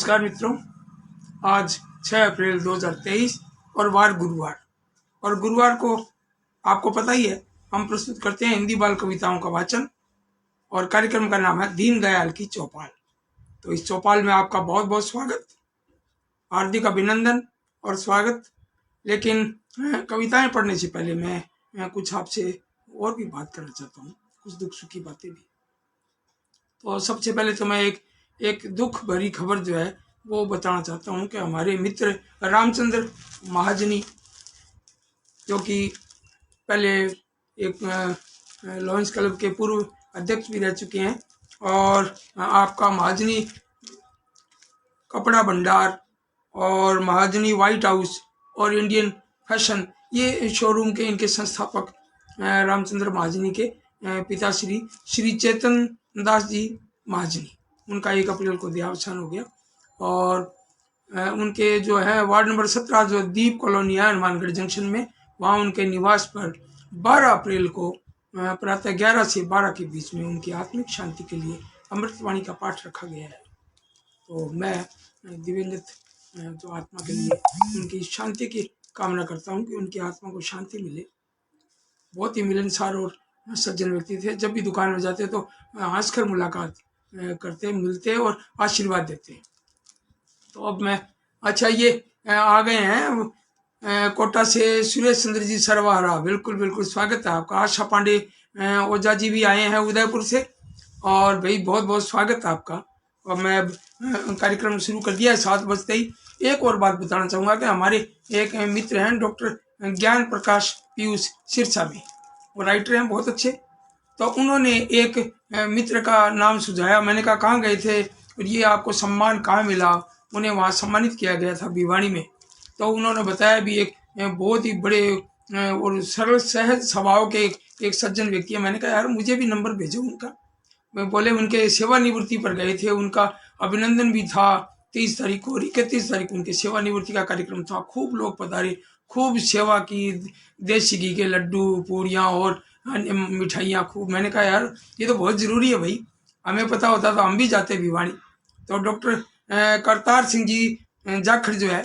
नमस्कार मित्रों, आज 6 अप्रैल 2023 और वार गुरुवार। और गुरुवार को आपको पता ही है हम प्रस्तुत करते हैं हिंदी बाल कविताओं का वाचन, और कार्यक्रम का नाम है दीनदयाल की चौपाल। तो इस चौपाल में आपका बहुत बहुत स्वागत, हार्दिक अभिनंदन और स्वागत। लेकिन कविताएं पढ़ने से पहले मैं कुछ आपसे और भी बात करना चाहता हूँ, कुछ दुख सुख की बातें भी। तो सबसे पहले तो मैं एक दुख भरी खबर जो है वो बताना चाहता हूँ कि हमारे मित्र रामचंद्र महाजनी, जो कि पहले एक लॉयंस क्लब के पूर्व अध्यक्ष भी रह चुके हैं, और आपका महाजनी कपड़ा भंडार और महाजनी व्हाइट हाउस और इंडियन फैशन, ये शोरूम के इनके संस्थापक रामचंद्र महाजनी के पिता श्री चेतन दास जी महाजनी, उनका 1 अप्रैल को देहावसान हो गया। और उनके जो है वार्ड नंबर 17 जो दीप कॉलोनी है हनुमानगढ़ जंक्शन में, वहाँ उनके निवास पर 12 अप्रैल को प्रातः 11 से 12 के बीच में उनकी आत्मिक शांति के लिए अमृतवाणी का पाठ रखा गया है। तो मैं दिवंगत जो आत्मा के लिए उनकी शांति की कामना करता हूँ कि उनकी आत्मा को शांति मिले। बहुत ही मिलनसार और सज्जन व्यक्ति थे। जब भी दुकान में जाते तो हंसकर मुलाकात करते, मिलते और आशीर्वाद देते। तो अब मैं ये आ गए हैं कोटा से सुरेश चंद्र जी सरवाहरा, बिल्कुल बिल्कुल स्वागत है आपका। आशा पांडे ओझा जी भी आए हैं उदयपुर से, और भाई बहुत बहुत स्वागत है आपका। और मैं कार्यक्रम शुरू कर दिया है 7 बजते ही। एक और बात बताना चाहूँगा कि हमारे एक मित्र हैं डॉक्टर ज्ञान प्रकाश पीयूष सिरसा में, वो राइटर हैं बहुत अच्छे। तो उन्होंने एक मित्र का नाम सुझाया। मैंने कहा कहाँ गए थे और ये आपको सम्मान कहाँ मिला? उन्हें वहाँ सम्मानित किया गया था भिवानी में। तो उन्होंने बताया भी एक बहुत ही बड़े और सरल सहज स्वभाव के एक सज्जन व्यक्ति है। मैंने कहा यार मुझे भी नंबर भेजो उनका। मैं बोले उनके सेवानिवृत्ति पर गए थे, उनका अभिनंदन भी था 30 तारीख को, और 31 तारीख को उनके सेवानिवृत्ति का कार्यक्रम था। खूब लोग पधारे, खूब सेवा की, देसी घी के लड्डू पूड़ियाँ और मिठाइयाँ खूब। मैंने कहा यार ये तो बहुत ज़रूरी है भाई, हमें पता होता तो हम भी जाते भिवानी। तो डॉक्टर करतार सिंह जी जाखड़ जो है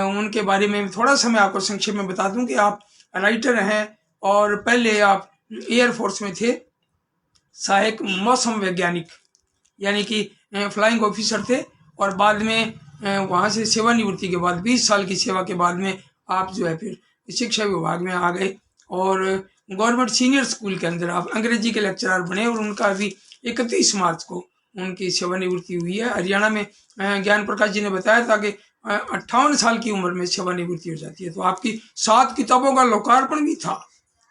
उनके बारे में थोड़ा सा मैं आपको संक्षेप में बता दूं कि आप राइटर हैं और पहले आप एयरफोर्स में थे, सहायक मौसम वैज्ञानिक यानी कि फ्लाइंग ऑफिसर थे। और बाद में वहाँ से सेवानिवृत्ति के बाद 20 साल की सेवा के बाद में आप जो है फिर शिक्षा विभाग में आ गए, और गवर्नमेंट सीनियर स्कूल के अंदर आप अंग्रेजी के लेक्चरर बने, और उनका अभी 31 मार्च को उनकी सेवानिवृत्ति हुई है। हरियाणा में ज्ञान प्रकाश जी ने बताया था कि 58 साल की उम्र में सेवानिवृत्ति हो जाती है। तो आपकी 7 किताबों का लोकार्पण भी था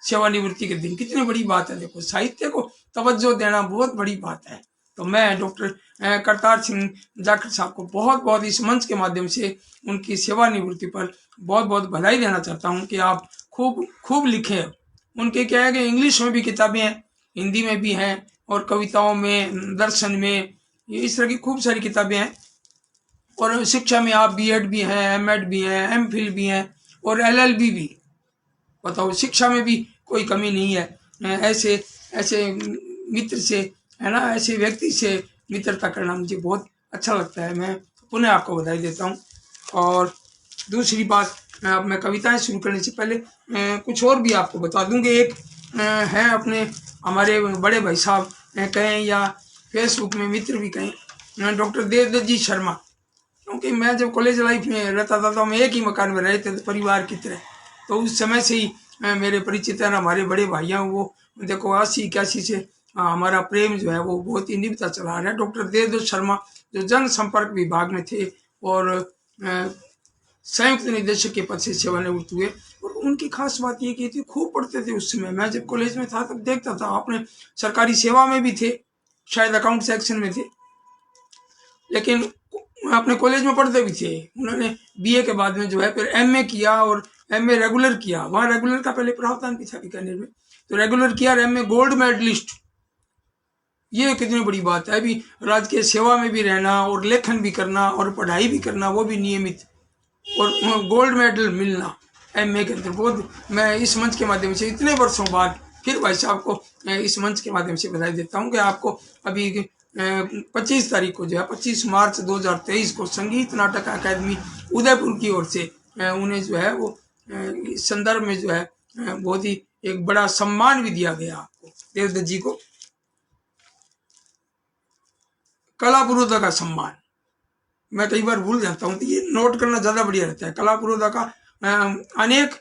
सेवानिवृत्ति के दिन। कितनी बड़ी बात है, देखो साहित्य को तवज्जो देना बहुत बड़ी बात है। तो मैं डॉक्टर करतार सिंह जाखड़ साहब को बहुत बहुत इस मंच के माध्यम से उनकी सेवानिवृत्ति पर बहुत बहुत बधाई देना चाहता हूं कि आप खूब खूब लिखें। उनके क्या है कि इंग्लिश में भी किताबें हैं, हिंदी में भी हैं, और कविताओं में, दर्शन में, ये इस तरह की खूब सारी किताबें हैं। और शिक्षा में आप B.Ed भी हैं, M.Ed भी हैं, M.Phil भी हैं और LLB भी। बताओ शिक्षा में भी कोई कमी नहीं है। ऐसे मित्र से, है ना, ऐसे व्यक्ति से मित्रता करना मुझे बहुत अच्छा लगता है। मैं पुनः आपको बधाई देता हूँ। और दूसरी बात, अब मैं कविताएं शुरू करने से पहले कुछ और भी आपको बता दूं कि एक है अपने हमारे बड़े भाई साहब कहें या फेसबुक में मित्र भी कहें, डॉक्टर देवदत्त जी शर्मा। क्योंकि मैं जब कॉलेज लाइफ में रहता था तो हम एक ही मकान में रहते थे परिवार की तरह, तो उस समय से ही मेरे परिचित हैं, हमारे बड़े भाइयाँ। वो देखो 80-81 से हमारा प्रेम जो है वो बहुत ही निभता चला आ रहा है। डॉक्टर देवदत्त शर्मा जो जनसंपर्क विभाग में थे और संयुक्त निदेशक के पद से सेवानिवृत्त हुए। और उनकी खास बात ये की थी, खूब पढ़ते थे उस समय। मैं जब कॉलेज में था तब देखता था, आपने सरकारी सेवा में भी थे, शायद अकाउंट सेक्शन में थे, लेकिन अपने कॉलेज में पढ़ते भी थे। उन्होंने BA के बाद में जो है फिर MA किया और MA रेगुलर किया। वहाँ रेगुलर का पहले प्रावधान भी था बीकानेर में, तो रेगुलर किया और MA गोल्ड मेडलिस्ट। ये कितनी बड़ी बात है। अभी राजकीय सेवा में भी रहना और लेखन भी करना और पढ़ाई भी करना, वो भी नियमित, और गोल्ड मेडल मिलना MA के अंदर। बहुत मैं इस मंच के माध्यम से इतने वर्षों बाद फिर भाई साहब को इस मंच के माध्यम से बधाई देता हूँ कि आपको अभी 25 तारीख को जो है 25 मार्च 2023 को संगीत नाटक अकादमी उदयपुर की ओर से उन्हें जो है वो इस संदर्भ में जो है बहुत ही एक बड़ा सम्मान भी दिया गया आपको, देवदत्त जी को कला पुरोधा का सम्मान। मैं कई बार भूल जाता हूँ, तो ये नोट करना ज्यादा बढ़िया रहता है। कला पुरोधा का अनेक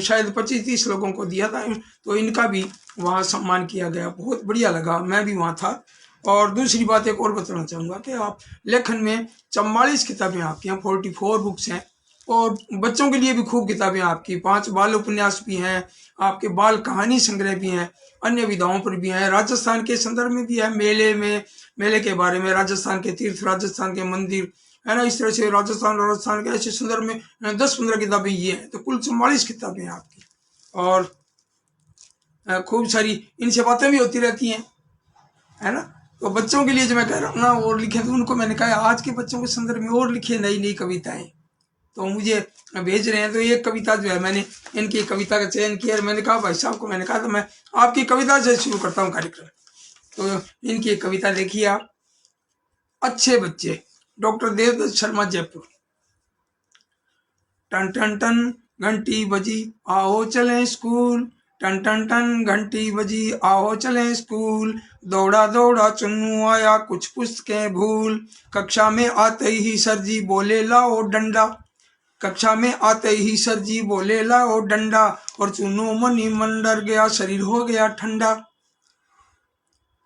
शायद 25-30 लोगों को दिया था, तो इनका भी वहाँ सम्मान किया गया, बहुत बढ़िया लगा, मैं भी वहाँ था। और दूसरी बात एक और बताना चाहूँगा कि आप लेखन में 44 किताबें आपकी हैं, 44 बुक्स हैं, और बच्चों के लिए भी खूब किताबें आपकी, 5 बाल उपन्यास भी हैं आपके, बाल कहानी संग्रह भी हैं, अन्य विधाओं पर भी हैं, राजस्थान के संदर्भ में भी है, मेले के बारे में, राजस्थान के तीर्थ, राजस्थान के मंदिर, है ना, इस तरह से राजस्थान के ऐसे संदर्भ में 10-15 किताबें ये हैं, तो कुल 44 किताबें हैं आपकी। और खूब सारी इनसे बातें भी होती रहती हैं, है ना। तो बच्चों के लिए जो मैं कह रहा हूँ ना, और लिखे, तो उनको मैंने कहा आज के बच्चों के संदर्भ में और लिखिए नई नई कविताएं, तो मुझे भेज रहे हैं। तो एक कविता जो है मैंने इनकी कविता का चयन किया, मैंने कहा भाई साहब को, मैंने कहा तो मैं आपकी कविता से शुरू करता हूँ कार्यक्रम। तो इनकी एक कविता देखिए आप, अच्छे बच्चे, डॉक्टर देवदत्त शर्मा, जयपुर। टन टन टन घंटी बजी, आओ चलें स्कूल, टन टन टन घंटी बजी, आओ चलें स्कूल, दौड़ा दौड़ा चुन्नू आया, कुछ पुस्तकें भूल, कक्षा में आते ही सर जी बोले लाओ डंडा, कक्षा में आते ही सर जी बोले लाओ डंडा, और चुन्नू मनी मन डर गया, शरीर हो गया ठंडा।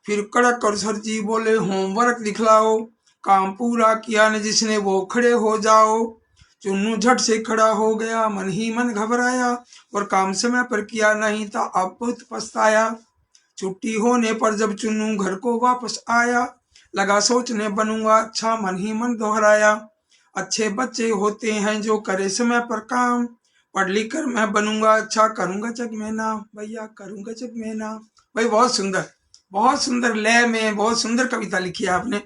फिर कड़क और सर जी बोले होमवर्क दिखलाओ, काम पूरा किया न जिसने वो खड़े हो जाओ। चुन्नू झट से खड़ा हो गया, मन ही मन घबराया, और काम समय पर किया नहीं था, अब बहुत पछताया। छुट्टी होने पर जब चुन्नू घर को वापस आया, लगा सोचने बनूंगा अच्छा, मन ही मन दोहराया। अच्छे बच्चे होते हैं जो करे समय पर काम, पढ़ लिख कर मैं बनूंगा अच्छा, करूंगा जग में नाम, भैया करूंगा जग में नाम। भाई बहुत सुंदर लय में बहुत सुंदर कविता लिखी है आपने।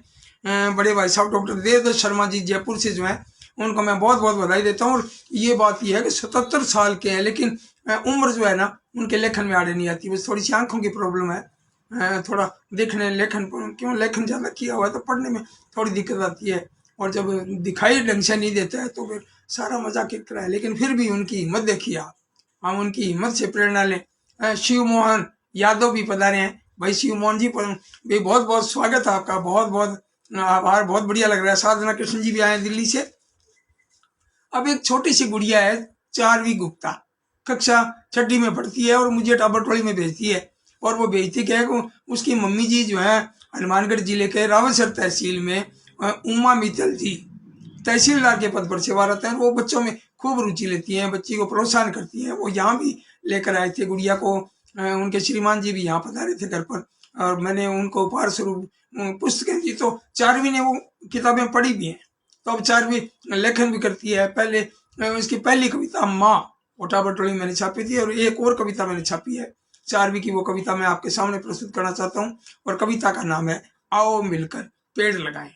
बड़े भाई साहब डॉक्टर देवदत्त शर्मा जी जयपुर से जो है, उनको मैं बहुत बहुत बधाई देता हूँ। और ये बात यह है कि 77 साल के हैं, लेकिन उम्र जो है ना उनके लेखन में आड़े नहीं आती, बस थोड़ी सी आंखों की प्रॉब्लम है, थोड़ा देखने लेखन, क्यों लेखन ज्यादा किया हुआ है तो पढ़ने में थोड़ी दिक्कत आती है, और जब दिखाई ढंग से नहीं देता है तो फिर सारा मजा किरकिरा है। लेकिन फिर भी उनकी हिम्मत देखिए आप, हम उनकी हिम्मत से प्रेरणा लें। शिव मोहन यादव भी पधारे हैं, भाई शिव मोहन जी पर भी बहुत बहुत स्वागत है आपका, बहुत बहुत आभार, बहुत बढ़िया लग रहा है। साधना कृष्ण जी भी आए दिल्ली से। अब एक छोटी सी गुड़िया है, 4वीं गुप्ता, कक्षा 6ठी में पढ़ती है, और मुझे टाबरटोली में भेजती है। और वो भेजती क्या है, उसकी मम्मी जी जो है हनुमानगढ़ जिले के रावतसर तहसील में उमा मित्तल जी तहसीलदार के पद पर सेवारत है। वो बच्चों में खूब रुचि लेती हैं, बच्ची को प्रोत्साहन करती हैं। वो यहाँ भी लेकर आए थे गुड़िया को, उनके श्रीमान जी भी यहाँ पधारे थे घर पर, और मैंने उनको उपहार स्वरूप पुस्तकें दी। तो 4वीं ने वो किताबें पढ़ी भी हैं, तो अब 4वीं लेखन भी करती है। पहले इसकी पहली कविता माँ टाबरटोली मैंने छापी थी, और एक और कविता मैंने छापी है 4वीं की, वो कविता मैं आपके सामने प्रस्तुत करना चाहता हूँ। और कविता का नाम है आओ मिलकर पेड़ लगाएं।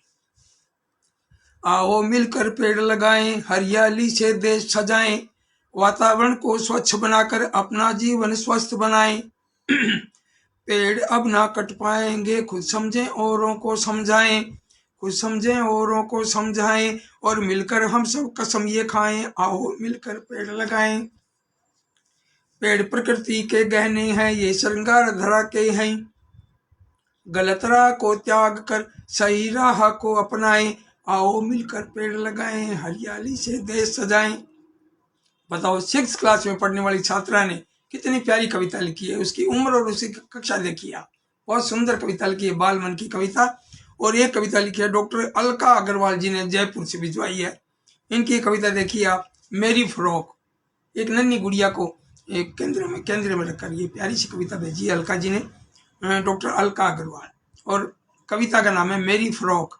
आओ मिलकर पेड़ लगाएं, हरियाली से देश सजाएं, वातावरण को स्वच्छ बनाकर अपना जीवन स्वस्थ बनाएं। पेड़ अब ना कट पाएंगे, खुद समझें औरों को समझाएं, खुद समझें औरों को समझाएं, और मिलकर हम सब कसम ये खाएं, आओ मिलकर पेड़ लगाएं। पेड़ प्रकृति के गहने हैं, ये श्रृंगार धरा के हैं, गलत राह को त्याग कर सही राह को अपनाएं, आओ मिलकर पेड़ लगाएं, हरियाली से देश सजाएं। बताओ 6th क्लास में पढ़ने वाली छात्रा ने कितनी प्यारी कविता लिखी है, उसकी उम्र और उसकी कक्षा देखिए आप, बहुत सुंदर कविता लिखी है, बाल मन की कविता। और एक कविता लिखी है डॉक्टर अलका अग्रवाल जी ने जयपुर से भिजवाई है। इनकी कविता देखिए आप, मेरी फ्रॉक। एक नन्ही गुड़िया को एक केंद्र में रखकर ये प्यारी सी कविता भेजी है अलका जी ने, डॉक्टर अलका अग्रवाल। और कविता का नाम है मेरी फ्रॉक।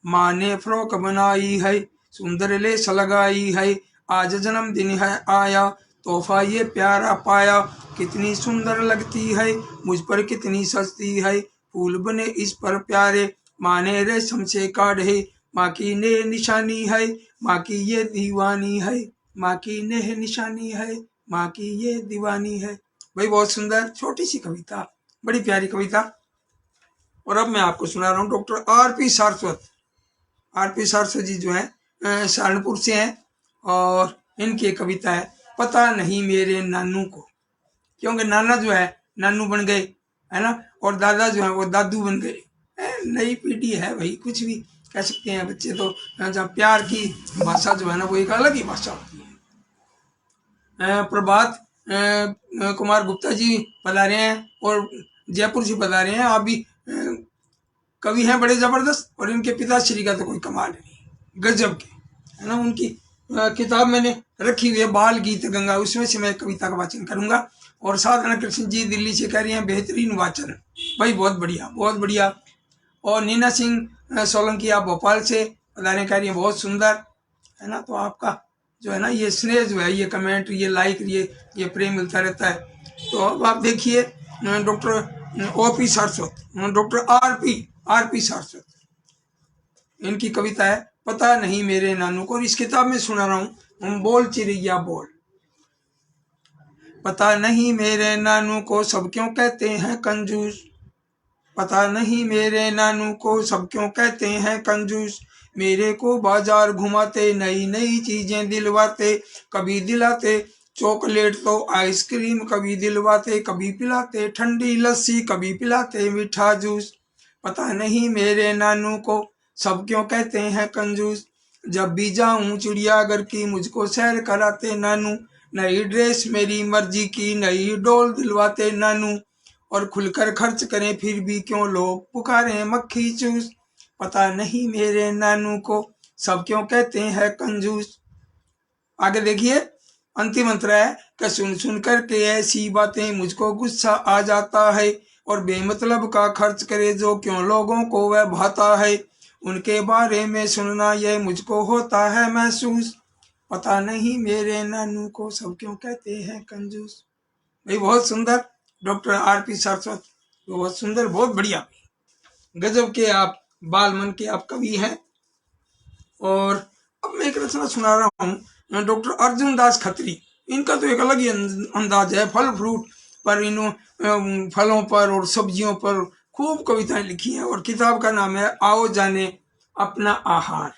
माँ ने फ्रॉक बनाई है, सुंदर लेस लगाई है, आज जन्मदिन है आया, तोहफा ये प्यारा पाया, कितनी सुंदर लगती है, मुझ पर कितनी सस्ती है, फूल बने इस पर प्यारे, माँ ने रेशम से काढ़े, माँ की ने निशानी है, माँ की ये दीवानी है, माँ की ने निशानी है, माँ की ये दीवानी है। भाई बहुत सुंदर छोटी सी कविता, बड़ी प्यारी कविता। और अब मैं आपको सुना रहा हूँ doctor RP Saraswat. RP Saraswat ji जो है सहारनपुर से हैं और इनकी एक कविता है पता नहीं मेरे नानू को। क्योंकि नाना जो है नानू बन गए, है ना, और दादा जो है वो दादू बन गए। नई पीढ़ी है भाई, कुछ भी कह सकते हैं बच्चे तो। जहाँ प्यार की भाषा जो है ना वो एक अलग ही भाषा होती है। प्रभात कुमार गुप्ता जी पधारे हैं और जयपुर से पधारे हैं। आप भी कवि हैं बड़े जबरदस्त, और इनके पिताश्री का तो कोई कमाल नहीं, गजब के, है ना। उनकी किताब मैंने रखी हुई है बाल गीत गंगा, उसमें से मैं कविता का वाचन करूंगा। और साधना कृष्ण जी दिल्ली से कह रही हैं बेहतरीन वाचन, भाई बहुत बढ़िया बहुत बढ़िया। और नीना सिंह सोलंकी आप भोपाल से पधारे, कह रही हैं बहुत सुंदर, है ना। तो आपका जो है ना ये स्नेह जो है, ये कमेंट, ये लाइक, ये प्रेम मिलता रहता है। तो अब आप देखिए doctor OP Saraswat, doctor RP Saraswat, इनकी कविता है पता नहीं मेरे नानू को। और इस किताब में सुना रहा हूँ बोल चिड़िया बोल। पता नहीं मेरे नानू को सब क्यों कहते हैं कंजूस, पता नहीं मेरे नानू को सब क्यों कहते हैं कंजूस। मेरे को बाजार घुमाते, नई नई चीजें दिलवाते, कभी दिलाते चॉकलेट तो आइसक्रीम, कभी दिलवाते कभी पिलाते ठंडी लस्सी, कभी पिलाते मीठा जूस। पता नहीं मेरे नानू को सब क्यों कहते हैं कंजूस। जब भी जाऊं चिड़ियाघर की मुझको सैर कराते नानू, नई ड्रेस मेरी मर्जी की, नई डॉल दिलवाते नानू। और खुलकर खर्च करें फिर भी क्यों लोग पुकारे मक्खी चूस। पता नहीं मेरे नानू को सब क्यों कहते हैं कंजूस। आगे देखिए अंतिम मंत्र है कि सुन सुन करके ऐसी बातें मुझको गुस्सा आ जाता है, और बेमतलब का खर्च करे जो क्यों लोगों को वह भाता है। उनके बारे में सुनना यह मुझको होता है महसूस। पता नहीं मेरे नानू को सब क्यों कहते हैं कंजूस। भाई बहुत सुंदर डॉक्टर आरपी सारस्वत, बहुत सुंदर, बहुत बढ़िया, गजब के आप बाल मन के आप कवि हैं। और अब मैं एक रचना सुना रहा हूँ डॉक्टर अर्जुन दास खत्री। इनका तो एक अलग ही अंदाज है, फल फ्रूट पर, इन फलों पर और सब्जियों पर खूब कविताएं लिखी हैं। और किताब का नाम है आओ जाने अपना आहार।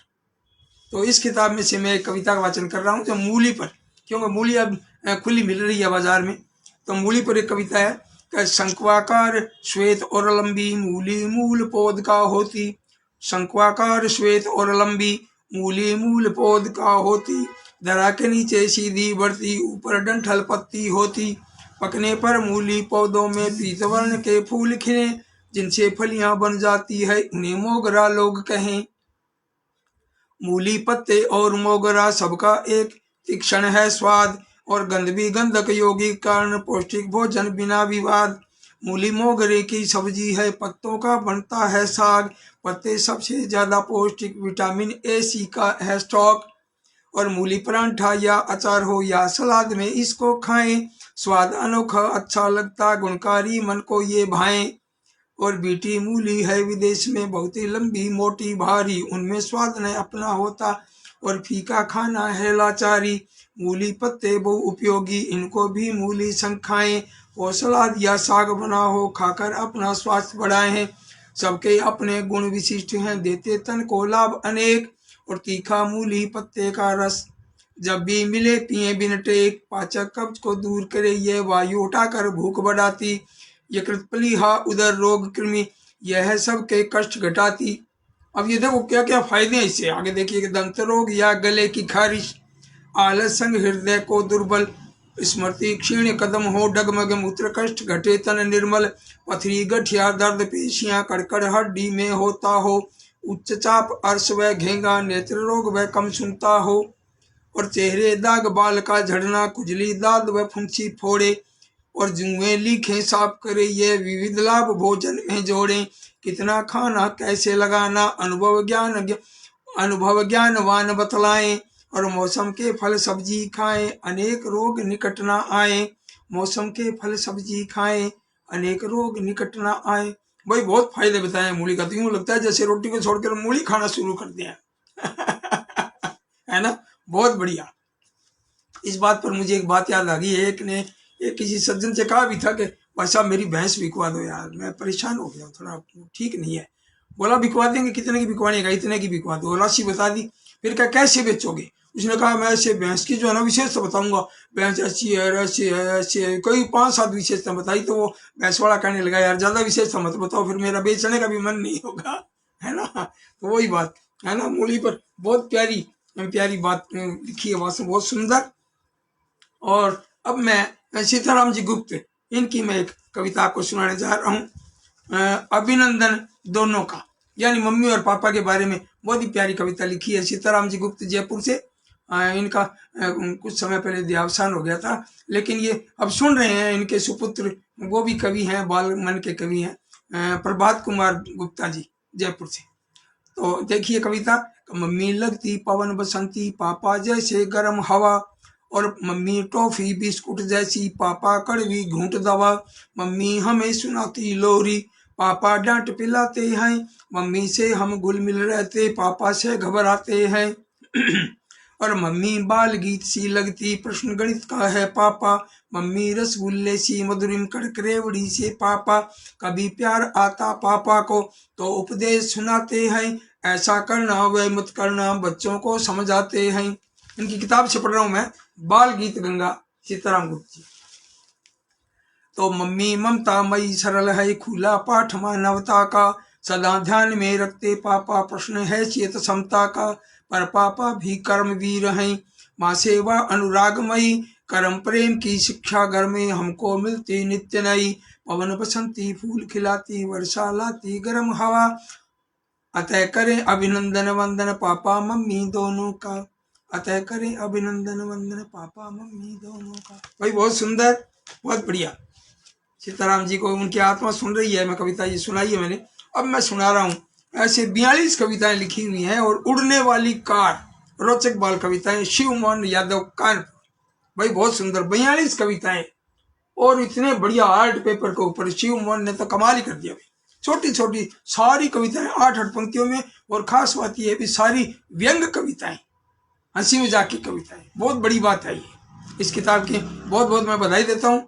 तो इस किताब में से मैं एक कविता का वाचन कर रहा हूँ जो मूली पर, क्योंकि मूली अब खुली मिल रही है बाजार में, तो मूली पर एक कविता है कि शंक्वाकार श्वेत और लंबी मूली मूल पौध का होती, शंक्वाकार श्वेत और लंबी मूली मूल पौध का होती, धरा के नीचे सीधी बढ़ती ऊपर डंठल पत्ती होती। पकने पर मूली पौधों में पीतवर्ण के फूल खिले, जिनसे फलियां बन जाती है उन्हें मोगरा लोग कहें। मूली पत्ते और मोगरा सबका एक तीक्ष्ण है स्वाद, और गंध भी गंधक योगी कारण पौष्टिक भोजन बिना विवाद। मूली मोगरे की सब्जी है, पत्तों का बनता है साग, पत्ते सबसे ज्यादा पौष्टिक, विटामिन ए सी का है स्टॉक। और मूली परांठा या अचार हो या सलाद में इसको खाएं, स्वाद अनोखा अच्छा लगता गुणकारी मन को ये भाएं। और बीटी मूली है विदेश में बहुत ही लंबी मोटी भारी, उनमें स्वाद न अपना होता, और फीका खाना है लाचारी। मूली पत्ते बहु उपयोगी, इनको भी मूली संग खाएं, और सलाद या साग बना हो खाकर अपना स्वास्थ्य बढ़ाएं। सबके अपने गुण विशिष्ट हैं, देते तन को लाभ अनेक, और तीखा मूली पत्ते का रस जब भी मिले पिए बिन टेक, पाचक कब्ज को दूर करे ये वायु उठाकर भूख बढ़ाती। यकृत प्लीहा उदर रोग कृमि यह है सबके कष्ट घटाती। अब ये देखो क्या क्या फायदे हैं इससे, आगे देखिए दंत रोग या गले की खारिश, आलस संग हृदय को दुर्बल, स्मृति क्षीण कदम हो डगमग मूत्र कष्ट घटे तन निर्मल, पथरी गठिया दर्द पेशियां कड़कड़ हड्डी में होता हो, उच्च चाप अर्श व घेंगा नेत्र रोग व कम सुनता हो, और चेहरे दाग बाल का झड़ना खुजली दाद व फुंसी फोड़े, और जुएं लिखे साफ करे ये विविध लाभ भोजन में जोड़े। कितना खाना कैसे लगाना अनुभव ज्ञानवान बतलाएं, और मौसम के फल सब्जी खाएं अनेक रोग निकट ना आए। मौसम के फल सब्जी खाएं अनेक रोग निकट ना आए। भाई बहुत फायदे बताए मूली का, तो यूं लगता है जैसे रोटी को छोड़कर मूली खाना शुरू कर दिया है ना, बहुत बढ़िया। इस बात पर मुझे एक बात याद आ गई है, एक किसी सज्जन से कहा भी था कि भाई साहब मेरी भैंस बिकवा दो यार, मैं परेशान हो गया, थोड़ा ठीक नहीं है। बोला बिकवा देंगे, कितने की बिकवाएगा, इतने की बिकवा दो, राशि बता दी। फिर क्या कैसे बेचोगे? उसने कहा मैं ऐसे भैंस की जो है ना विशेषता बताऊंगा, भैंस ऐसी है ऐसी है ऐसी है, कोई 5-7 विशेषता बताई। तो वो भैंस वाला कहने लगा यार ज्यादा विशेषता मत बताओ, फिर मेरा बेचने का भी मन नहीं होगा, है ना। तो वही बात है ना, मूली पर बहुत प्यारी प्यारी बात लिखी है, वास्तव बहुत सुंदर। और अब मैं सीताराम जी गुप्त, इनकी मैं एक कविता आपको सुनाने जा रहा हूँ। अभिनंदन दोनों का, यानी मम्मी और पापा के बारे में बहुत ही प्यारी कविता लिखी है सीताराम जी गुप्त, जयपुर से। इनका कुछ समय पहले देहावसान हो गया था, लेकिन ये अब सुन रहे हैं इनके सुपुत्र, वो भी कवि हैं, बाल मन के कवि हैं, प्रभात कुमार गुप्ता जी, जयपुर से। तो देखिए कविता। मम्मी लगती पवन बसंती, पापा जैसे गर्म हवा, और मम्मी टॉफी बिस्कुट जैसी, पापा कड़वी घूंट दवा। मम्मी हमें सुनाती लोरी, पापा डांट पिलाते हैं। मम्मी से हम घुल मिल रहते, पापा से घबराते हैं। और मम्मी बाल गीत सी लगती, प्रश्न गणित का है पापा। मम्मी रसगुल्ले सी मधुरिम कड़क रेवड़ी से पापा। कभी प्यार आता पापा को तो उपदेश सुनाते हैं, ऐसा करना वह मत करना बच्चों को समझाते हैं। इनकी किताब से पढ़ रहा हूं मैं, बाल गीत गंगा, सीताराम गुप्त जी। तो मम्मी ममता मई सरल है, खुला पाठ मानवता का, सदा ध्यान में रखते पापा प्रश्न है चेत समता का। पर पापा भी कर्मवीर हैं, माँ सेवा अनुरागमयी, कर्म प्रेम की शिक्षा घर में हमको मिलती नित्य नई। पवन बसंती फूल खिलाती, वर्षा लाती गर्म हवा, अतः करें अभिनंदन वंदन पापा मम्मी दोनों का। अतः करें अभिनंदन वंदन पापा मम्मी दोनों का। भाई बहुत सुंदर, बहुत बढ़िया। सीताराम जी को उनकी आत्मा सुन रही है। मैं कविता ये सुनाई है मैंने, अब मैं सुना रहा हूँ। ऐसे 42 कविताएं लिखी हुई हैं, और उड़ने वाली कार, रोचक बाल कविताएं, शिव मोहन यादव कानपुर। भाई बहुत सुंदर 42 कविताएं, और इतने बढ़िया आर्ट पेपर के ऊपर। शिव मोहन ने तो कमाल ही कर दिया भाई। छोटी छोटी सारी कविताएं 8-8 पंक्तियों में, और खास बात यह भी सारी व्यंग कविताएं, हंसी मजाक की कविताएं। बहुत बड़ी बात है ये इस किताब की, बहुत बहुत मैं बधाई देता हूँ।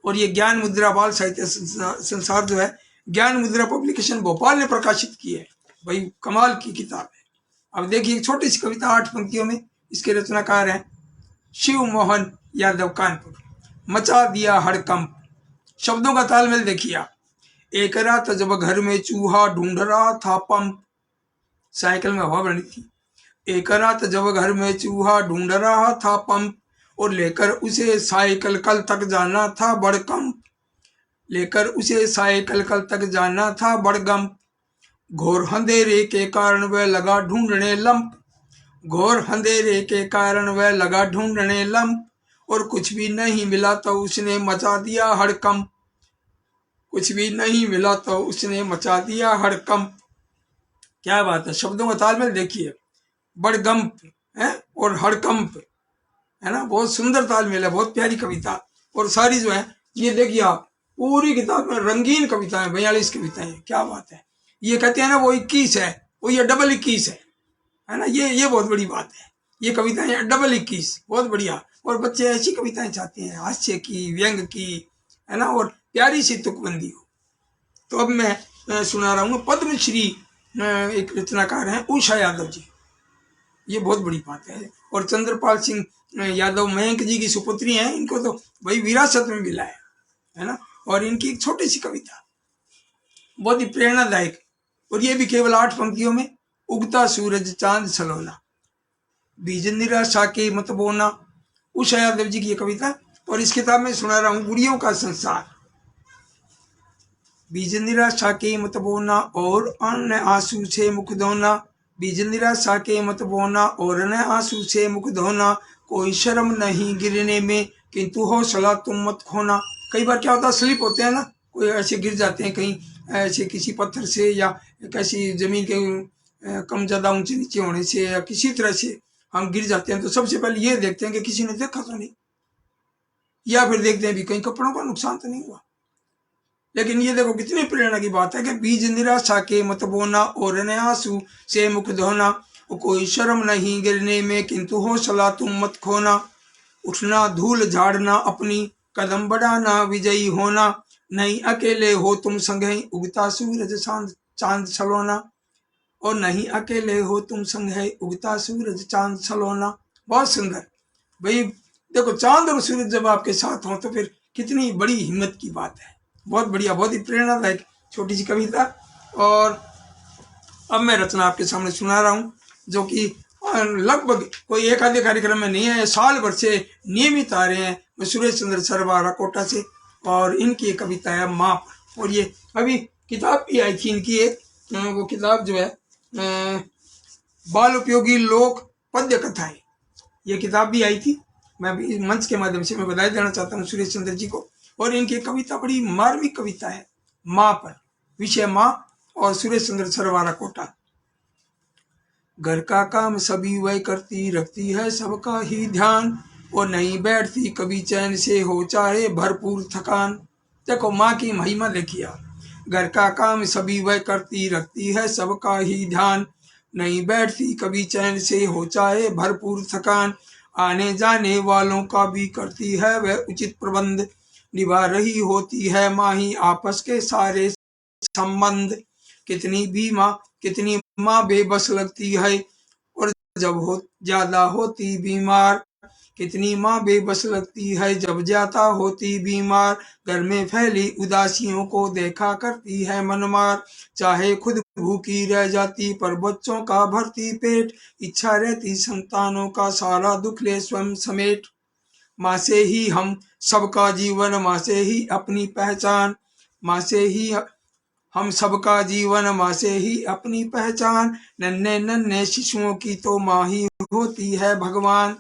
और ये ज्ञान मुद्रा बाल साहित्य संसार जो है, ज्ञान मुद्रा पब्लिकेशन भोपाल ने प्रकाशित की है। भाई कमाल की किताब है। अब देखिए एक छोटी सी कविता 8 पंक्तियों में, इसके रचनाकार हैं शिव मोहन यादव कानपुर। मचा दिया हड़कंप, शब्दों का तालमेल देखिए आप। एक रात जब घर में चूहा ढूंढ रहा था पंप, साइकिल में हवा भरनी थी। एक रात जब घर में चूहा ढूंढ रहा था पंप, और लेकर उसे साइकिल कल तक जाना था बड़कम। लेकर उसे साइकिल कल तक जाना था बड़गम। घोर अंधेरे के कारण वह लगा ढूंढने लंप। घोर अंधेरे के कारण वह लगा ढूंढने लंप, और कुछ भी नहीं मिला तो उसने मचा दिया हड़कंप। कुछ भी नहीं मिला तो उसने मचा दिया हड़कंप। क्या बात है, शब्दों का तालमेल देखिए। बड़गंप है और हड़कंप, है ना, बहुत सुंदर तालमेल है, बहुत प्यारी कविता। और सारी जो है ये देखिए आप, पूरी किताब में रंगीन कविताएं, 42 कविताएं, क्या बात है। ये कहते हैं ना वो 21 है, वो ये डबल 21 है ना, ये बहुत बड़ी बात है। ये कविताएं डबल 21, बहुत बढ़िया। और बच्चे ऐसी कविताएं चाहते हैं, हास्य की, व्यंग की, है ना, और प्यारी सी तुकबंदी हो। तो अब मैं सुना रहा हूँ पद्मश्री एक रचनाकार हैं उषा यादव जी, ये बहुत बड़ी बात है। और चंद्रपाल सिंह यादव मयंक जी की सुपुत्री हैं, इनको तो भाई विरासत में मिला है ना। और इनकी एक छोटी सी कविता बहुत ही प्रेरणादायक, और ये भी केवल 8 पंक्तियों में। उगता सूरज चांद सलोना, बीज निराशा के मत बोना, उषा यादव जी की ये कविता। और इस किताब में सुना रहा हूँ गुड़ियों का संसार। बीज निराशा के मत बोना, और अन्य आंसू से मुख धोना। बीज निराशा के मत बोना, और न आंसू से मुख धोना। कोई शर्म नहीं गिरने में, किंतु हौसला तुम मत खोना। कई बार क्या होता है, स्लिप होते हैं ना, कोई ऐसे गिर जाते हैं कहीं, ऐसे किसी पत्थर से, या कैसी जमीन के कम ज्यादा ऊंचे नीचे होने से, या किसी तरह से हम गिर जाते हैं। तो सबसे पहले ये देखते हैं कि किसी ने देखा तो नहीं, या फिर देखते हैं भी कहीं कपड़ों का नुकसान तो नहीं हुआ। लेकिन ये देखो कितनी प्रेरणा की बात है कि बीज निराशा के मत बोना, और न आंसू से मुख धोना। कोई शर्म नहीं गिरने में, किंतु हौसला तुम मत खोना। उठना धूल झाड़ना अपनी, कदम बढ़ाना विजयी होना, नहीं अकेले हो तुम संगे उगता सूरज चांद छलोना, और नहीं अकेले हो तुम संग है उगता सूरज चांद छलोना। बहुत सुंदर भाई। देखो चांद और सूरज जब आपके साथ हो तो फिर कितनी बड़ी हिम्मत की बात है। बहुत बढ़िया, बहुत ही प्रेरणादायक छोटी सी कविता। और अब मैं रचना आपके सामने सुना रहा हूँ, जो कि लगभग कोई एक आधे कार्यक्रम में नहीं है, साल भर से नियमित आ रहे हैं। मैं सुरेश चंद्र सरवारा कोटा से, और इनकी एक कविता है माप। और ये अभी किताब भी आई थी इनकी एक, वो किताब जो है बाल उपयोगी लोक पद्य कथाएं, ये किताब भी आई थी। मैं भी मंच के माध्यम से मैं बधाई देना चाहता हूँ सुरेश चंद्र जी को। और इनकी कविता बड़ी मार्मिक कविता है, माँ पर, विषय माँ, और सुरेश चंद्र सरवारा कोटा। घर का काम सभी वह करती, रखती है सबका ही ध्यान, और नहीं बैठती कभी चैन से हो चाहे भरपूर थकान। देखो माँ की महिमा देखिए आप। घर का काम सभी वह करती, रखती है सबका ही ध्यान, नहीं बैठती कभी चैन से हो चाहे भरपूर थकान। आने जाने वालों का भी करती है वह उचित प्रबंध, निभा रही होती है माँ ही आपस के सारे संबंध। कितनी माँ बेबस लगती है, और जब हो ज्यादा होती बीमार, कितनी माँ बेबस लगती है जब ज्यादा होती बीमार। घर में फैली उदासियों को देखा करती है मनमार, चाहे खुद भूखी रह जाती पर बच्चों का भरती पेट। इच्छा रहती संतानों का सारा दुख ले स्वयं समेट, माँ से ही हम सबका जीवन, माँ से ही अपनी पहचान, माँ से ही हम सबका जीवन, माँ से ही अपनी पहचान। नन्हे नन्हे शिशुओं की तो माँ ही होती है भगवान,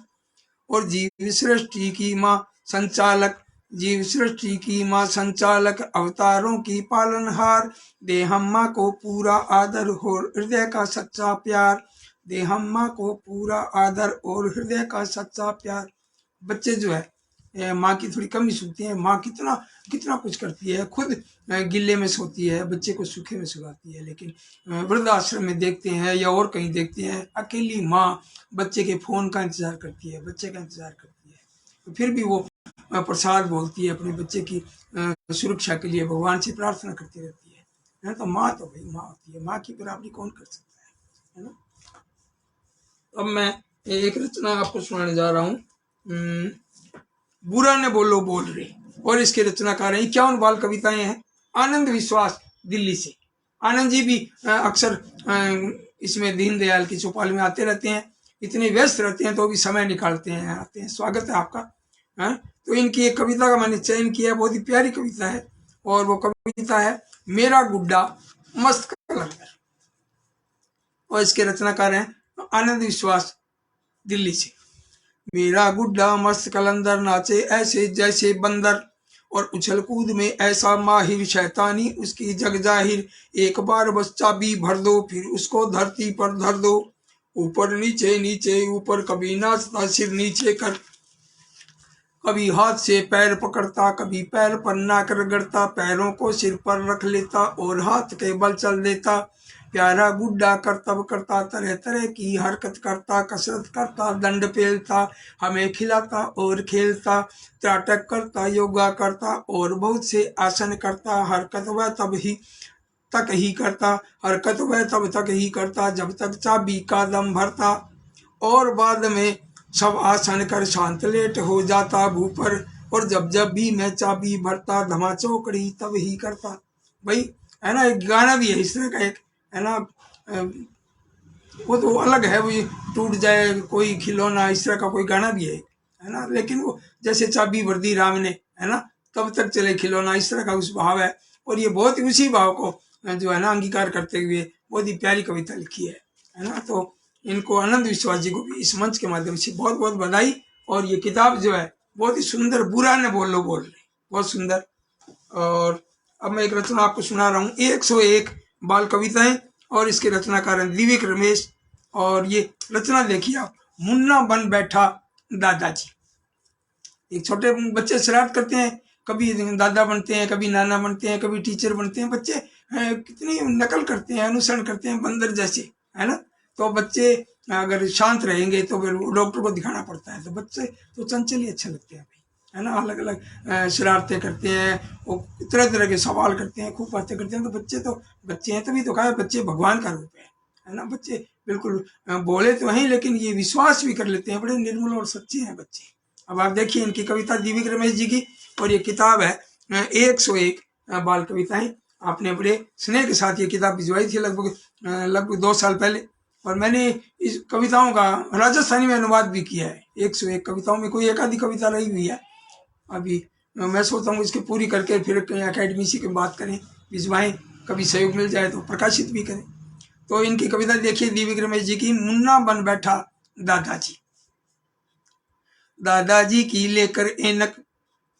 और जीव सृष्टि की माँ संचालक, जीव सृष्टि की माँ संचालक, अवतारों की पालनहार। दे हम माँ को पूरा आदर और हृदय का सच्चा प्यार, दे हम माँ को पूरा आदर और हृदय का सच्चा प्यार। बच्चे जो है माँ की थोड़ी कमी सुनती है। माँ कितना कितना कुछ करती है, खुद गिल्ले में सोती है, बच्चे को सूखे में सुलाती है। लेकिन वृद्धाश्रम में देखते हैं या और कहीं देखते हैं, अकेली माँ बच्चे के फोन का इंतजार करती है, बच्चे का इंतजार करती है। तो फिर भी वो प्रसाद बोलती है, अपने बच्चे की सुरक्षा के लिए भगवान से प्रार्थना करती रहती है। तो माँ तो भाई माँ होती है, माँ की बराबरी कौन कर सकता है ना। अब मैं एक रचना आपको सुनाने जा रहा हूँ, बुरा ने बोलो बोल रहे, और इसके रचनाकार हैं 51 बाल कविताएं हैं। आनंद विश्वास दिल्ली से। आनंद जी भी अक्सर इसमें दीनदयाल की चौपाल में आते रहते हैं, इतने व्यस्त रहते हैं तो भी समय निकालते हैं, आते हैं। स्वागत है आपका। तो इनकी एक कविता का मैंने चयन किया, बहुत ही प्यारी कविता है, और वो कविता है मेरा गुड्डा मस्त कलंदर, और इसके रचनाकार हैं आनंद विश्वास दिल्ली से। मेरा गुड्डा मस्त कलंदर नाचे ऐसे जैसे बंदर, और उछल कूद में ऐसा माहिर शैतानी उसकी जग जाहिर। एक बार बस चाबी भर दो फिर उसको धरती पर धर दो, ऊपर नीचे नीचे ऊपर, कभी नाचता सिर नीचे कर, कभी हाथ से पैर पकड़ता, कभी पैर पर नाक रगड़ता, पैरों को सिर पर रख लेता और हाथ के बल चल देता। प्यारा गुड्डा करतब करता, तरह तरह की हरकत करता, कसरत करता, दंड पेलता, हमें खिलाता और खेलता, त्राटक करता, योगा करता और बहुत से आसन करता। हरकत वह तक ही करता, हरकत वह तब तक ही करता जब तक चाबी का दम भरता, और बाद में सब आसन कर शांत लेट हो जाता भूपर, और जब जब भी मैं चाबी भरता धमा चौकड़ी तब ही करता। भाई है ना, एक गाना भी है इस तरह का, एक है ना, वो तो अलग है, वो टूट जाए कोई खिलौना, इस तरह का कोई गाना भी है ना। लेकिन वो जैसे चाबी भर दी राम ने, है ना, तब तक चले खिलौना, इस तरह का उस भाव है। और ये बहुत ही उसी भाव को जो है ना अंगीकार करते हुए बहुत ही प्यारी कविता लिखी है ना। तो इनको आनंद विश्वास जी को भी इस मंच के माध्यम से बहुत बहुत बधाई। और ये किताब जो है बहुत ही सुंदर, बुरा ने बोलो बोल रहे, बहुत सुंदर। और अब मैं एक रचना आपको सुना रहा हूँ, 101 बाल कविताएं, और इसके रचनाकार हैं दिव्यक रमेश। और ये रचना देखिए आप, मुन्ना बन बैठा दादाजी। एक छोटे बच्चे शरारत करते हैं, कभी दादा बनते हैं, कभी नाना बनते हैं, कभी टीचर बनते हैं। बच्चे कितनी नकल करते हैं, अनुसरण करते हैं बंदर जैसे, है ना। तो बच्चे अगर शांत रहेंगे तो फिर डॉक्टर को दिखाना पड़ता है। तो बच्चे तो चंचल ही अच्छे लगते हैं भाई, है ना, अलग अलग शरारतें करते हैं, वो तरह तरह के सवाल करते हैं, खूब बातें करते हैं। तो बच्चे हैं, तभी तो कहा बच्चे भगवान का रूप है ना। बच्चे बिल्कुल बोले तो हैं, लेकिन ये विश्वास भी कर लेते हैं, बड़े निर्मल और सच्चे हैं बच्चे। अब आप देखिए इनकी कविता दीविक रमेश जी की, और ये किताब है 101 बाल कविताएं। आपने बड़े स्नेह के साथ ये किताब भिजवाई थी लगभग 2 साल पहले, और मैंने इस कविताओं का राजस्थानी में अनुवाद भी किया है। 101 कविताओं में कोई एक आधी कविता रही हुई है अभी। मैं सोचता हूँ इसकी पूरी करके फिर कहीं अकेडमी से बात करें, भिजवाएं, कभी सहयोग मिल जाए तो प्रकाशित भी करें। तो इनकी कविता देखिए दीविक रमेश जी की, मुन्ना बन बैठा दादाजी। दादाजी की लेकर ऐनक,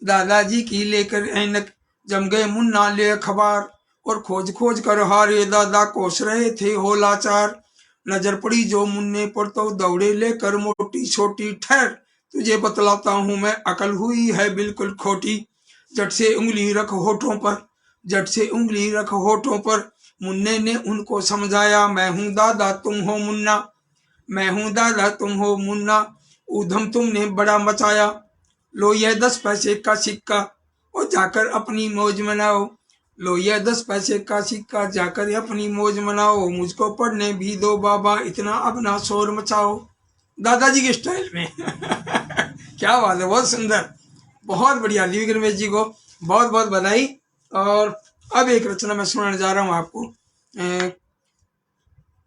दादाजी की लेकर ऐनक, जम गए मुन्ना ले अखबार, और खोज खोज कर हारे दादा कोस रहे थे हो लाचार। नजर पड़ी जो मुन्ने पर तो दौड़े लेकर मोटी छोटी, ठहर तुझे बतलाता हूं मैं, अकल हुई है बिल्कुल खोटी। झट से उंगली रख होठों पर, झट से उंगली रख होठों पर, मुन्ने ने उनको समझाया, मैं हूं दादा तुम हो मुन्ना, मैं हूं दादा तुम हो मुन्ना, ऊधम तुमने बड़ा मचाया, लो यह 10 पैसे का सिक्का और जाकर अपनी मौज मनाओ, लो यह 10 पैसे का सिक्का जाकर अपनी मौज मनाओ, मुझको पढ़ने भी दो बाबा, इतना अपना शोर मचाओ। दादाजी के स्टाइल में क्या बात है, बहुत सुंदर, बहुत बढ़िया। दीविक रमेश जी को बहुत बहुत बधाई। और अब एक रचना मैं सुनाने जा रहा हूँ आपको।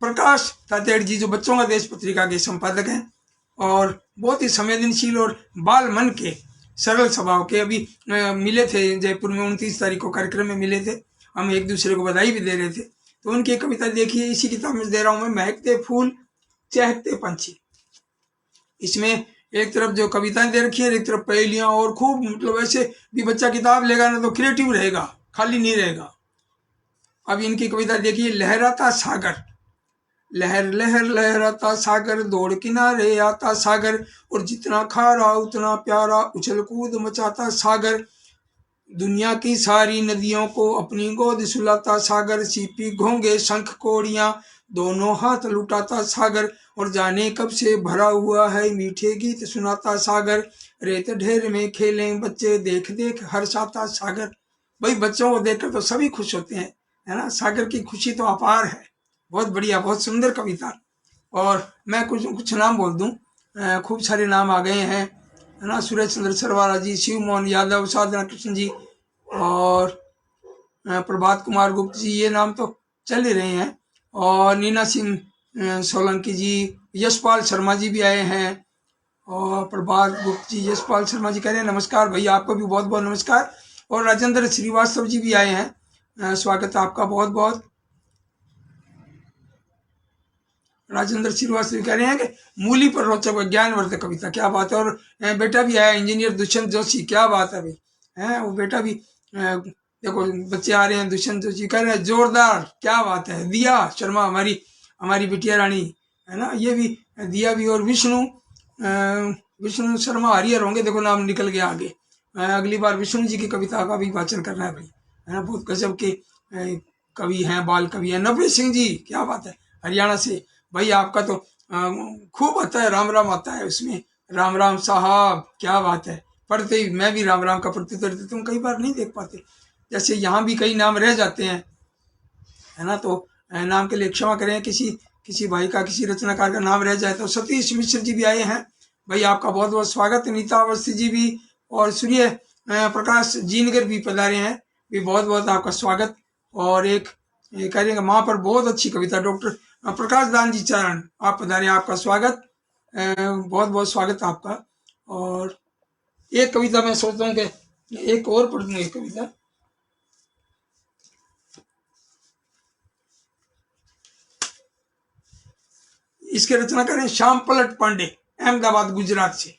प्रकाश तातेड़ जी जो बच्चों का देश पत्रिका के संपादक हैं और बहुत ही संवेदनशील और बाल मन के सरल स्वभाव के, अभी मिले थे जयपुर में 29 तारीख को कार्यक्रम में मिले थे, हम एक दूसरे को बधाई भी दे रहे थे। तो उनकी कविता देखिए, इसी किताब में दे रहा हूँ मैं, महकते फूल चहकते पंछी। इसमें एक तरफ जो कविताएं दे रखी है, एक तरफ पहेलियां, और खूब मतलब ऐसे भी बच्चा किताब लेगा ना तो क्रिएटिव रहेगा, खाली नहीं रहेगा। अब इनकी कविता देखिए, लहराता सागर, लहर लहर लहराता सागर, दौड़ किनारे आता सागर, और जितना खारा उतना प्यारा, उछल कूद मचाता सागर, दुनिया की सारी नदियों को अपनी गोद सुलाता सागर, सीपी घोंगे शंख कोड़ियां दोनों हाथ लुटाता सागर, और जाने कब से भरा हुआ है मीठे गीत सुनाता सागर, रेत ढेर में खेलें बच्चे देख देख हर्षाता सागर। भाई बच्चों को देखकर तो सभी खुश होते हैं, है ना, सागर की खुशी तो अपार है। बहुत बढ़िया, बहुत सुंदर कविता। और मैं कुछ नाम बोल दूं, खूब सारे नाम आ गए हैं, है ना, सुरेश चंद्र सरवारा जी, शिव मोहन यादव, साधना कृष्ण जी, और प्रभात कुमार गुप्त जी, ये नाम तो चल ही रहे हैं, और नीना सिंह सोलंकी जी, यशपाल शर्मा जी भी आए हैं, और प्रभात गुप्त जी, यशपाल शर्मा जी कह रहे हैं नमस्कार भैया, आपको भी बहुत बहुत नमस्कार, और राजेंद्र श्रीवास्तव जी भी आए हैं, स्वागत है आपका बहुत बहुत। राजेंद्र श्रीवास्तव कह रहे हैं कि मूली पर रोचक ज्ञानवर्धक कविता, क्या बात है। और बेटा भी आया इंजीनियर दुष्यंत जोशी, क्या बात है भाई, है वो बेटा भी, देखो बच्चे आ रहे हैं। दुष्यंत जोशी कह रहे हैं जोरदार, क्या बात है। दिया शर्मा हमारी हमारी बिटिया रानी, है ना, ये भी दिया भी, और विष्णु शर्मा हरिहर होंगे, देखो नाम निकल गया आगे। अगली बार विष्णु जी की कविता का भी वाचन करना है भाई, है ना, बहुत गजब के कवि हैं, बाल कवि हैं। नवप्रीत सिंह जी, क्या बात है, हरियाणा से भाई, आपका तो खूब आता है, राम राम आता है उसमें, राम राम साहब, क्या बात है। पढ़ते ही मैं भी राम राम का प्रत्युत्तर देता हूँ, कई बार नहीं देख पाते, जैसे यहाँ भी कई नाम रह जाते हैं, है ना, तो नाम के लिए क्षमा करें, किसी भाई का, किसी रचनाकार का नाम रह जाए तो। सतीश मिश्र जी भी आए हैं भाई, आपका बहुत बहुत स्वागत। नीता अवस्थी जी भी, और सूर्य प्रकाश जीनगर भी पधारे हैं भी, बहुत बहुत आपका स्वागत। और एक कह रहे हैं माँ पर बहुत अच्छी कविता, डॉक्टर प्रकाश दान जी चरण, आप पधारे, आपका स्वागत, बहुत बहुत स्वागत आपका। और एक कविता मैं सोचता हूँ कि एक और पढ़ दूँ, एक कविता, इसके रचना करें श्याम पलट पांडे, अहमदाबाद गुजरात से।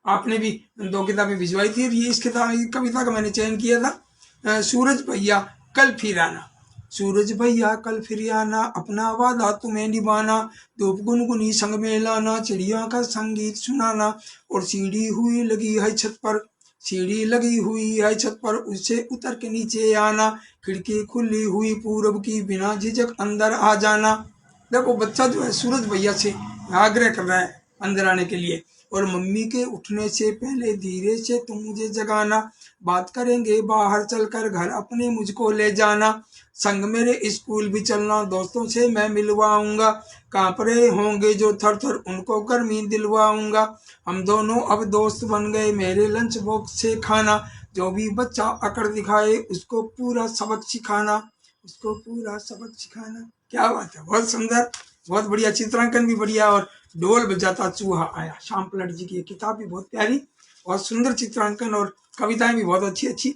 आपने भी 2 किताबें भिजवाई थी, ये इस कविता का मैंने चयन किया था। सूरज भैया कल फिर आना, सूरज भैया कल फिर आना, अपना वादा तुम्हें निभाना, धूप गुनगुनी संग में लाना, चिड़िया का संगीत सुनाना, और सीढ़ी हुई लगी है छत पर, सीढ़ी लगी हुई है छत पर, उससे उतर के नीचे आना, खिड़की खुली हुई पूरब की, बिना झिझक अंदर आ जाना। देखो बच्चा जो है सूरज भैया से आग्रह कर रहा है अंदर आने के लिए, और मम्मी के उठने से पहले धीरे से तुम मुझे जगाना, बात करेंगे बाहर चलकर घर अपने मुझको ले जाना, संग मेरे स्कूल भी चलना दोस्तों से मैं मिलवाऊंगा, कांप रहे होंगे जो थर थर उनको गर्मी दिलवाऊंगा, हम दोनों अब दोस्त बन गए मेरे लंच बॉक्स से खाना, जो भी बच्चा अकड़ दिखाए उसको पूरा सबक सिखाना, उसको पूरा सबक सिखाना। क्या बात है, बहुत सुंदर, बहुत बढ़िया, चित्रांकन भी बढ़िया, और ढोल बजाता चूहा आया, श्याम पलट जी की ये किताब भी बहुत प्यारी, बहुत सुंदर चित्रांकन, और कविताएं भी बहुत अच्छी अच्छी।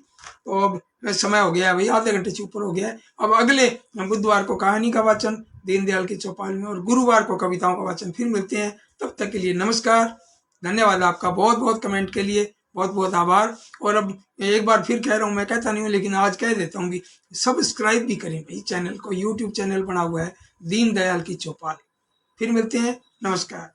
तो अब समय हो गया है भाई, आधे घंटे से ऊपर हो गया है। अब अगले बुधवार को कहानी का वाचन दीनदयाल की चौपाल में, और गुरुवार को कविताओं का वाचन फिर मिलते हैं। तब तक के लिए नमस्कार, धन्यवाद आपका बहुत बहुत कमेंट के लिए, बहुत बहुत आभार। और अब एक बार फिर कह रहा हूँ, मैं कहता नहीं हूँ लेकिन आज कह देता हूँ भी, सब्सक्राइब भी करें भाई चैनल को, यूट्यूब चैनल बना हुआ है दीनदयाल की चौपाल। फिर मिलते हैं, नमस्कार।